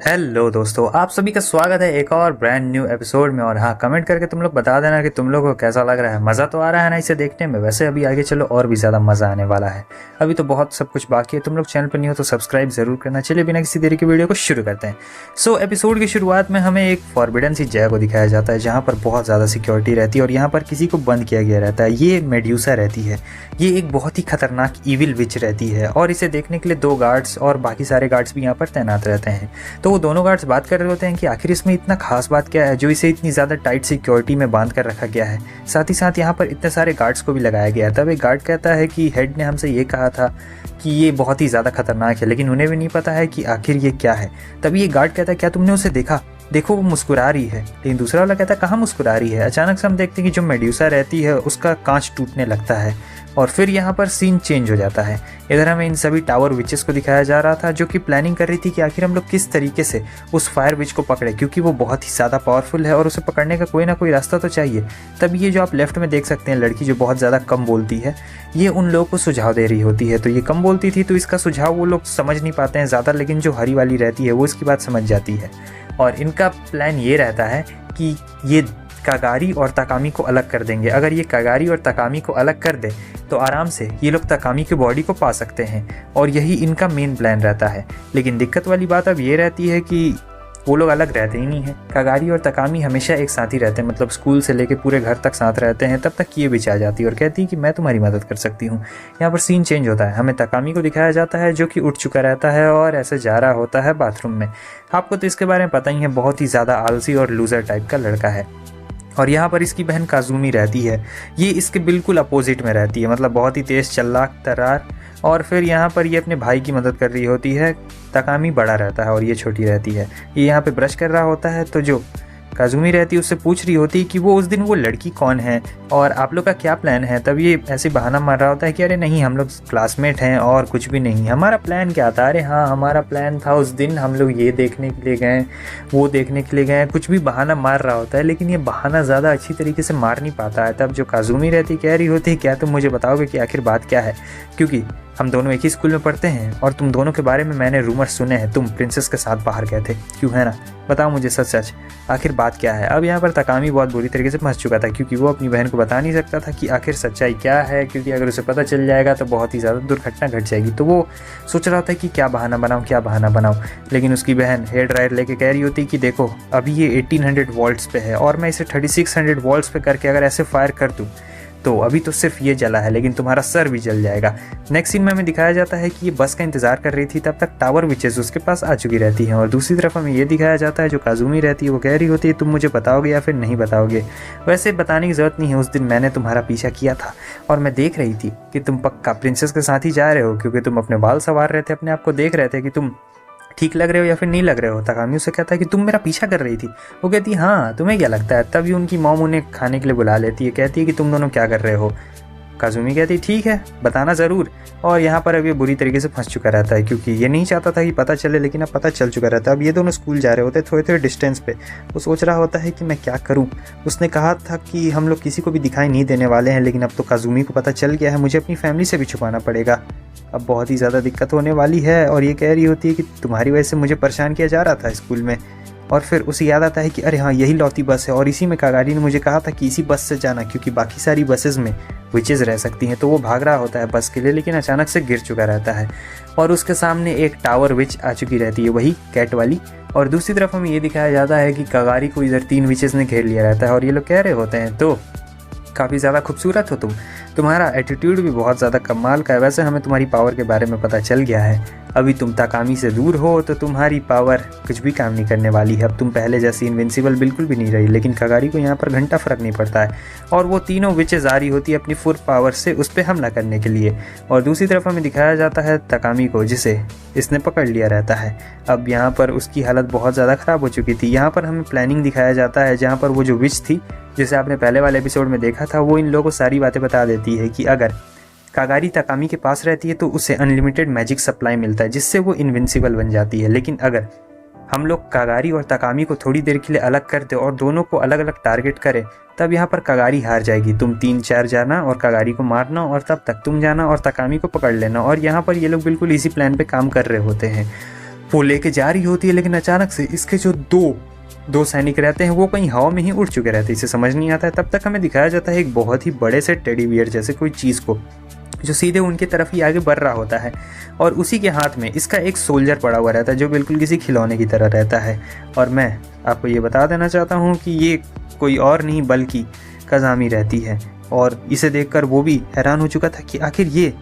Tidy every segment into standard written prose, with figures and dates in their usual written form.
Hello दोस्तों, आप सभी का स्वागत है एक और ब्रांड न्यू एपिसोड में। और हाँ, कमेंट करके तुम लोग बता देना कि तुम लोगों को कैसा लग रहा है। मज़ा तो आ रहा है ना इसे देखने में? वैसे अभी आगे चलो और भी ज़्यादा मज़ा आने वाला है। अभी तो बहुत सब कुछ बाकी है। तुम लोग चैनल पर नहीं हो तो सब्सक्राइब जरूर करना। चलिए बिना किसी देरी के वीडियो को शुरू करते हैं। एपिसोड की शुरुआत में हमें एक फॉरबिडन सी जगह को दिखाया जाता है जहाँ पर बहुत ज़्यादा सिक्योरिटी रहती है और यहाँ पर किसी को बंद किया गया रहता है। ये मेड्यूसा रहती है। ये एक बहुत ही खतरनाक ईविल विच रहती है और इसे देखने के लिए 2 गार्ड्स और बाकी सारे गार्ड्स भी यहाँ पर तैनात रहते हैं। तो वो दोनों गार्ड्स बात कर रहे होते हैं कि आखिर इसमें इतना खास बात क्या है जो इसे इतनी ज़्यादा टाइट सिक्योरिटी में बांध कर रखा गया है। साथ ही साथ यहाँ पर इतने सारे गार्ड्स को भी लगाया गया है। तब एक गार्ड कहता है कि हेड ने हमसे ये कहा था कि ये बहुत ही ज़्यादा खतरनाक है, लेकिन उन्हें भी नहीं पता है कि आखिर ये क्या है। तभी ये गार्ड कहता है, क्या तुमने उसे देखा? देखो वो मुस्कुरा रही है। लेकिन दूसरा वाला कहता है, कहाँ मुस्कुरा रही है? अचानक से हम देखते हैं कि जो मेड्यूसा रहती है उसका कांच टूटने लगता है और फिर यहाँ पर सीन चेंज हो जाता है। इधर हमें इन सभी टावर विचेस को दिखाया जा रहा था जो कि प्लानिंग कर रही थी कि आखिर हम लोग किस तरीके से उस फायर विच को पकड़े, क्योंकि वो बहुत ही ज़्यादा पावरफुल है और उसे पकड़ने का कोई ना कोई रास्ता तो चाहिए। तब ये जो आप लेफ्ट में देख सकते हैं लड़की जो बहुत ज़्यादा कम बोलती है, ये उन लोगों को सुझाव दे रही होती है। तो ये कम बोलती थी तो इसका सुझाव वो लोग समझ नहीं पाते हैं ज़्यादा, लेकिन जो हरी वाली रहती है वो इसकी बात समझ जाती है। और इनका प्लान ये रहता है कि ये कागारी और ताकामी को अलग कर देंगे। अगर ये कागारी और ताकामी को अलग कर दे तो आराम से ये लोग ताकामी की बॉडी को पा सकते हैं और यही इनका मेन प्लान रहता है। लेकिन दिक्कत वाली बात अब ये रहती है कि वो लोग अलग रहते ही नहीं हैं। कागारी और ताकामी हमेशा एक साथ ही रहते हैं, मतलब स्कूल से लेके पूरे घर तक साथ रहते हैं। तब तक ये बिच आ जाती है और कहती है कि मैं तुम्हारी मदद कर सकती हूँ। यहाँ पर सीन चेंज होता है। हमें ताकामी को दिखाया जाता है जो कि उठ चुका रहता है और ऐसे जा रहा होता है बाथरूम में। आपको तो इसके बारे में पता ही है, बहुत ही ज़्यादा आलसी और लूज़र टाइप का लड़का है। और यहाँ पर इसकी बहन काजुमी रहती है। ये इसके बिल्कुल अपोजिट में रहती है, मतलब बहुत ही तेज़ चल्लाक तर्रार। और फिर यहाँ पर ये अपने भाई की मदद कर रही होती है। ताकामी बड़ा रहता है और ये छोटी रहती है। ये यहाँ पे ब्रश कर रहा होता है तो जो काजुमी रहती है उससे पूछ रही होती है कि वो उस दिन वो लड़की कौन है और आप लोग का क्या प्लान है। तब ये ऐसे बहाना मार रहा होता है कि अरे नहीं, हम लोग क्लासमेट हैं और कुछ भी नहीं। हमारा प्लान क्या था? अरे हाँ, हमारा प्लान था उस दिन हम लोग ये देखने के लिए गए, वो देखने के लिए गए। कुछ भी बहाना मार रहा होता है, लेकिन ये बहाना ज़्यादा अच्छी तरीके से मार नहीं पाता है। तब जो काजुमी रहती कह रही होती है, क्या तुम मुझे बताओगे कि आखिर बात क्या है? क्योंकि हम दोनों एक ही स्कूल में पढ़ते हैं और तुम दोनों के बारे में मैंने रूमर सुने हैं। तुम प्रिंसेस के साथ बाहर गए थे, क्यों है ना? बताओ मुझे सच सच, आखिर बात क्या है? अब यहाँ पर ताकामी बहुत बुरी तरीके से फंस चुका था, क्योंकि वो अपनी बहन को बता नहीं सकता था कि आखिर सच्चाई क्या है, क्योंकि अगर उसे पता चल जाएगा तो बहुत ही ज़्यादा दुर्घटना घट जाएगी। तो वो सोच रहा था कि क्या बहाना बनाऊँ, क्या बहाना बनाऊँ। लेकिन उसकी बहन हेयर ड्रायर लेके कह रही होती कि देखो अभी ये 1800 वोल्ट्स पे है और मैं इसे 3600 वोल्ट्स पे करके अगर ऐसे फायर कर दूँ तो अभी तो सिर्फ ये जला है, लेकिन तुम्हारा सर भी जल जाएगा। नेक्स्ट सीन में हमें दिखाया जाता है कि ये बस का इंतजार कर रही थी। तब तक टावर विचेस उसके पास आ चुकी रहती हैं और दूसरी तरफ हमें ये दिखाया जाता है जो काजुमी रहती है वो कह रही होती है, तुम मुझे बताओगे या फिर नहीं बताओगे? वैसे बताने की ज़रूरत नहीं है, उस दिन मैंने तुम्हारा पीछा किया था और मैं देख रही थी कि तुम पक्का प्रिंसेस के साथ ही जा रहे हो, क्योंकि तुम अपने बाल संवार रहे थे, अपने आप को देख रहे थे कि तुम ठीक लग रहे हो या फिर नहीं लग रहे हो। ताकामी उसे कहता है कि तुम मेरा पीछा कर रही थी। वो कहती है हाँ, तुम्हें क्या लगता है? तभी उनकी मॉम उन्हें खाने के लिए बुला लेती है, कहती है कि तुम दोनों क्या कर रहे हो। काजुमी कहती है ठीक है, बताना ज़रूर। और यहाँ पर अब ये बुरी तरीके से फंस चुका रहता है, क्योंकि ये नहीं चाहता था कि पता चले, लेकिन अब पता चल चुका रहता है। अब ये दोनों स्कूल जा रहे होते थोड़े थोड़े डिस्टेंस पे। वो सोच रहा होता है कि मैं क्या करूँ। उसने कहा था कि हम लोग किसी को भी दिखाई नहीं देने वाले हैं, लेकिन अब तो काजुमी को पता चल गया है, मुझे अपनी फैमिली से भी छुपाना पड़ेगा। अब बहुत ही ज़्यादा दिक्कत होने वाली है। और ये कह रही होती है कि तुम्हारी वजह से मुझे परेशान किया जा रहा था स्कूल में। और फिर उसे याद आता है कि अरे हाँ, यही लौती बस है और इसी में कागारी ने मुझे कहा था कि इसी बस से जाना, क्योंकि बाकी सारी बसेस में विचेस रह सकती हैं। तो वो भाग रहा होता है बस के लिए, लेकिन अचानक से गिर चुका रहता है और उसके सामने एक टावर विच आ चुकी रहती है, वही कैट वाली। और दूसरी तरफ हमें ये दिखाया जाता है कि कागारी को इधर 3 विचेस ने घेर लिया रहता है और ये लोग कह रहे होते हैं, तो काफ़ी ज़्यादा खूबसूरत हो तुम, तुम्हारा एटीट्यूड भी बहुत ज़्यादा कमाल का है। वैसे हमें तुम्हारी पावर के बारे में पता चल गया है। अभी तुम ताकामी से दूर हो तो तुम्हारी पावर कुछ भी काम नहीं करने वाली है। अब तुम पहले जैसी इनविंसिबल बिल्कुल भी नहीं रही। लेकिन कागारी को यहाँ पर घंटा फ़र्क नहीं पड़ता है और वो तीनों विचेस आ रही होती है अपनी फुल पावर से उस पर हमला करने के लिए। और दूसरी तरफ हमें दिखाया जाता है ताकामी को, जिसे इसने पकड़ लिया रहता है। अब यहाँ पर उसकी हालत बहुत ज़्यादा ख़राब हो चुकी थी। यहाँ पर हमें प्लानिंग दिखाया जाता है, जहाँ पर वो जो विच थी जिसे आपने पहले वाले एपिसोड में देखा था, वो इन लोगों को सारी बातें बता देती है कि अगर कागारी ताकामी के पास रहती है तो उसे अनलिमिटेड मैजिक सप्लाई मिलता है, जिससे वो इनविंसिबल बन जाती है। लेकिन अगर हम लोग कागारी और ताकामी को थोड़ी देर के लिए अलग कर दे और दोनों को अलग अलग टारगेट करें, तब यहाँ पर कागारी हार जाएगी। तुम 3-4 जाना और कागारी को मारना और तब तक तुम जाना और ताकामी को पकड़ लेना। और यहाँ पर ये लोग बिल्कुल इसी प्लान पे काम कर रहे होते हैं। वो लेके जा रही होती है, लेकिन अचानक से इसके जो दो सैनिक रहते हैं वो कहीं हवा में ही उड़ चुके रहते हैं। इसे समझ नहीं आता है। तब तक हमें दिखाया जाता है एक बहुत ही बड़े से टेडी बियर जैसे कोई चीज़ को, जो सीधे उनकी तरफ ही आगे बढ़ रहा होता है, और उसी के हाथ में इसका एक सोल्जर पड़ा हुआ रहता है जो बिल्कुल किसी खिलौने की तरह रहता है। और मैं आपको ये बता देना चाहता हूँ कि ये कोई और नहीं बल्कि काज़ामी रहती है। और इसे देखकर वो भी हैरान हो चुका था कि आखिर ये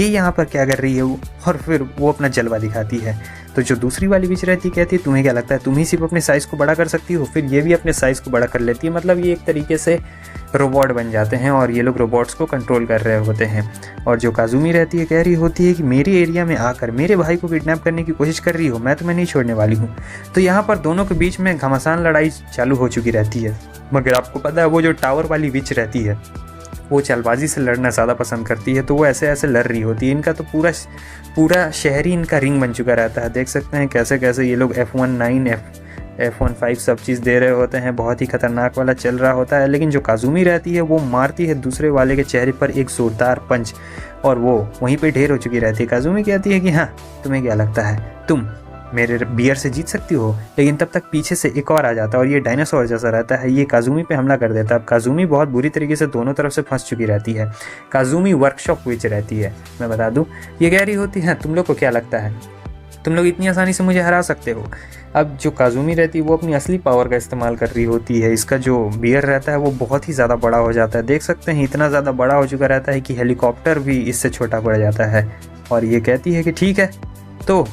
यहाँ पर क्या कर रही है वो, और फिर वो अपना जलवा दिखाती है। तो जो दूसरी वाली विच रहती कहती है तुम्हें क्या लगता है तुम ही सिर्फ अपने साइज़ को बड़ा कर सकती हो? फिर ये भी अपने साइज़ को बड़ा कर लेती है। मतलब ये एक तरीके से रोबोट बन जाते हैं और ये लोग रोबोट्स को कंट्रोल कर रहे होते हैं। और जो काजुमी रहती है कह रही होती है कि मेरे एरिया में आकर मेरे भाई को किडनैप करने की कोशिश कर रही हो, मैं तुम्हें नहीं छोड़ने वाली हूँ। तो यहाँ पर दोनों के बीच में घमासान लड़ाई चालू हो चुकी रहती है। मगर आपको पता है वो जो टावर वाली विच रहती है वो चालबाजी से लड़ना ज़्यादा पसंद करती है, तो वो ऐसे ऐसे लड़ रही होती है। इनका तो पूरा शहर ही इनका रिंग बन चुका रहता है। देख सकते हैं कैसे कैसे ये लोग F19 F15 सब चीज़ दे रहे होते हैं। बहुत ही खतरनाक वाला चल रहा होता है। लेकिन जो काजुमी रहती है वो मारती है दूसरे वाले के चेहरे पर एक जोरदार पंच, और वो वहीं पे ढेर हो चुकी रहती है। काजुमी कहती है कि हाँ तुम्हें क्या लगता है तुम मेरे बियर से जीत सकती हो? लेकिन तब तक पीछे से एक और आ जाता है और ये डायनासोर जैसा रहता है। ये काजुमी पे हमला कर देता है। अब काजुमी बहुत बुरी तरीके से दोनों तरफ से फंस चुकी रहती है। काजुमी वर्कशॉप विच रहती है, मैं बता दूं। ये कह रही होती है तुम लोग को क्या लगता है तुम लोग इतनी आसानी से मुझे हरा सकते हो? अब जो काजुमी रहती है वो अपनी असली पावर का इस्तेमाल कर रही होती है। इसका जो बियर रहता है वो बहुत ही ज़्यादा बड़ा हो जाता है। देख सकते हैं इतना ज़्यादा बड़ा हो चुका रहता है कि हेलीकॉप्टर भी इससे छोटा पड़ जाता है। और ये कहती है कि ठीक है, तो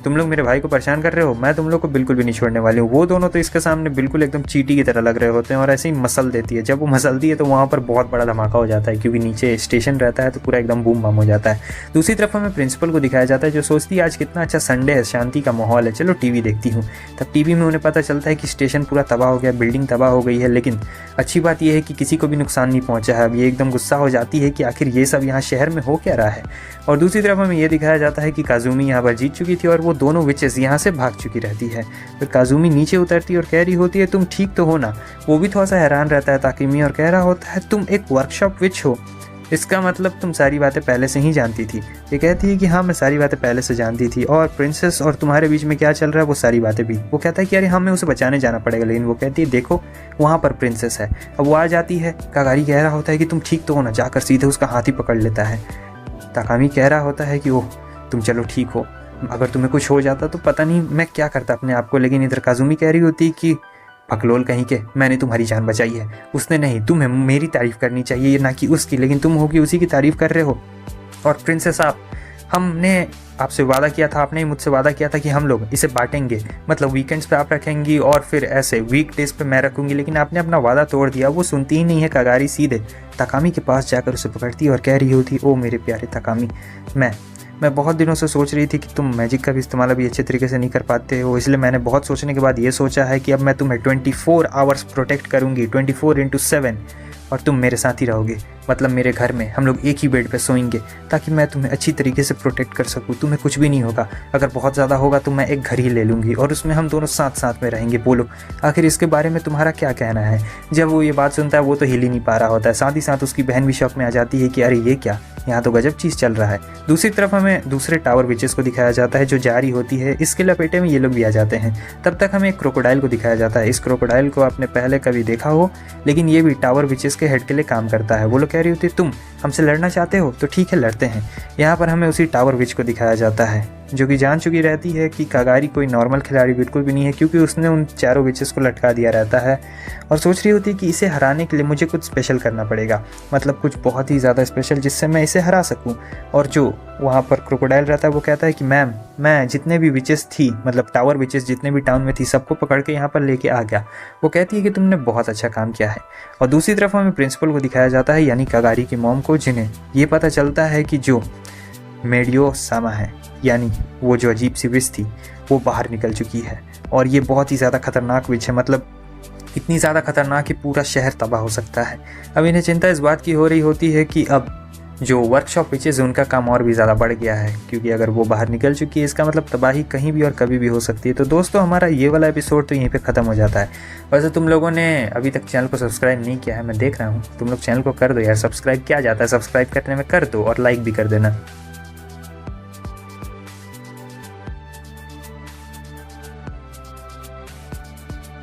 तुम लोग मेरे भाई को परेशान कर रहे हो, मैं तुम लोग को बिल्कुल भी नहीं छोड़ने वाली हूँ। वो दोनों तो इसके सामने बिल्कुल एकदम चींटी की तरह लग रहे होते हैं और ऐसे ही मसल देती है। जब वो मसलती है तो वहाँ पर बहुत बड़ा धमाका हो जाता है, क्योंकि नीचे स्टेशन रहता है तो पूरा एकदम बूम बम हो जाता है। दूसरी तरफ हमें प्रिंसिपल को दिखाया जाता है जो सोचती है आज कितना अच्छा संडे है, शांति का माहौल है, चलो टीवी देखती हूँ। तब टीवी में उन्हें पता चलता है कि स्टेशन पूरा तबाह हो गया, बिल्डिंग तबाह हो गई है। लेकिन अच्छी बात यह है कि किसी को भी नुकसान नहीं पहुँचा है। अब ये एकदम गुस्सा हो जाती है कि आखिर ये सब यहाँ शहर में हो क्या रहा है। और दूसरी तरफ हमें ये दिखाया जाता है कि काजुमी यहाँ पर जीत चुकी थी और वो दोनों विचेस यहाँ से भाग चुकी रहती है। फिर काजुमी नीचे उतरती और कह रही होती है तुम ठीक तो हो ना? वो भी थोड़ा सा हैरान रहता है ताकिमी और कह रहा होता है तुम एक वर्कशॉप विच हो, इसका मतलब तुम सारी बातें पहले से ही जानती थी। ये कहती है कि हाँ मैं सारी बातें पहले से जानती थी, और प्रिंसेस और तुम्हारे बीच में क्या चल रहा है वो सारी बातें भी। वो कहता है कि अरे हमें उसे बचाने जाना पड़ेगा। लेकिन वो कहती है देखो वहाँ पर प्रिंसेस है। अब वो आ जाती है। कागारी कह रहा होता है कि तुम ठीक तो हो ना? जाकर सीधे उसका हाथ ही पकड़ लेता है। ताकामी कह रहा होता है कि ओह तुम चलो ठीक हो, अगर तुम्हें कुछ हो जाता तो पता नहीं मैं क्या करता अपने आप को। लेकिन इधर काजुमी कह रही होती कि भकलोल कहीं के, मैंने तुम्हारी जान बचाई है। उसने नहीं, तुम्हें मेरी तारीफ़ करनी चाहिए ना कि उसकी, लेकिन तुम होगी उसी की तारीफ़ कर रहे हो। और प्रिंसेस आप, हमने आपसे वादा किया था, आपने ही मुझसे वादा किया था कि हम लोग इसे बांटेंगे, मतलब वीकेंड्स पे आप रखेंगी और फिर ऐसे वीक डेज पे मैं रखूँगी। लेकिन आपने अपना वादा तोड़ दिया। वो सुनती ही नहीं है। कागारी सीधे ताकामी के पास जाकर उसे पकड़ती है और कह रही होती ओ मेरे प्यारे ताकामी, मैं बहुत दिनों से सोच रही थी कि तुम मैजिक का भी इस्तेमाल अभी अच्छे तरीके से नहीं कर पाते हो, इसलिए मैंने बहुत सोचने के बाद ये सोचा है कि अब मैं तुम्हें 24 आवर्स प्रोटेक्ट करूँगी, 24/7, और तुम मेरे साथ ही रहोगे। मतलब मेरे घर में हम लोग एक ही बेड पे सोएंगे ताकि मैं तुम्हें अच्छी तरीके से प्रोटेक्ट कर सकूँ। तुम्हें कुछ भी नहीं होगा। अगर बहुत ज़्यादा होगा तो मैं एक घर ही ले लूँगी और उसमें हम दोनों साथ साथ में रहेंगे। बोलो आखिर इसके बारे में तुम्हारा क्या कहना है? जब वो ये बात सुनता है वो तो हिल ही नहीं पा रहा होता है। साथ ही साथ उसकी बहन भी शौक में आ जाती है कि अरे ये क्या, यहाँ तो गजब चीज़ चल रहा है। दूसरी तरफ हमें दूसरे टावर विचेस को दिखाया जाता है जो जारी होती है। इसके लपेटे में ये लोग भी आ जाते हैं। तब तक हमें एक क्रोकोडाइल को दिखाया जाता है। इस क्रोकोडाइल को आपने पहले कभी देखा हो, लेकिन ये भी टावर विचेस के हेड के लिए काम करता है। वो लोग कह रही होती है तुम हमसे लड़ना चाहते हो तो ठीक है लड़ते हैं। यहाँ पर हमें उसी टावर विच को दिखाया जाता है जो कि जान चुकी रहती है कि कागारी कोई नॉर्मल खिलाड़ी बिल्कुल भी नहीं है, क्योंकि उसने उन चारों विचेस को लटका दिया रहता है और सोच रही होती है कि इसे हराने के लिए मुझे कुछ स्पेशल करना पड़ेगा, मतलब कुछ बहुत ही ज़्यादा स्पेशल जिससे मैं इसे हरा सकूं। और जो वहाँ पर क्रोकोडाइल रहता है वो कहता है कि मैम मैं जितने भी विचेस थी, मतलब टावर विचेस जितने भी टाउन में थी, सबको पकड़ के यहाँ पर लेके आ गया। वो कहती है कि तुमने बहुत अच्छा काम किया है। और दूसरी तरफ हमें प्रिंसिपल को दिखाया जाता है, यानी कागारी की मॉम को, जिन्हें ये पता चलता है कि जो मेडियो सामा है, यानी वो जो अजीब सी विच थी, वो बाहर निकल चुकी है। और ये बहुत ही ज़्यादा खतरनाक विच है, मतलब इतनी ज़्यादा खतरनाक कि पूरा शहर तबाह हो सकता है। अब इन्हें चिंता इस बात की हो रही होती है कि अब जो वर्कशॉप विचेस है उनका काम और भी ज़्यादा बढ़ गया है, क्योंकि अगर वो बाहर निकल चुकी है इसका मतलब तबाही कहीं भी और कभी भी हो सकती है। तो दोस्तों हमारा ये वाला एपिसोड तो यहीं पे ख़त्म हो जाता है। वैसे तुम लोगों ने अभी तक चैनल को सब्सक्राइब नहीं किया है, मैं देख रहा हूँ, तुम लोग चैनल को कर दो यार, सब्सक्राइब किया जाता है, सब्सक्राइब करने में कर दो और लाइक भी कर देना।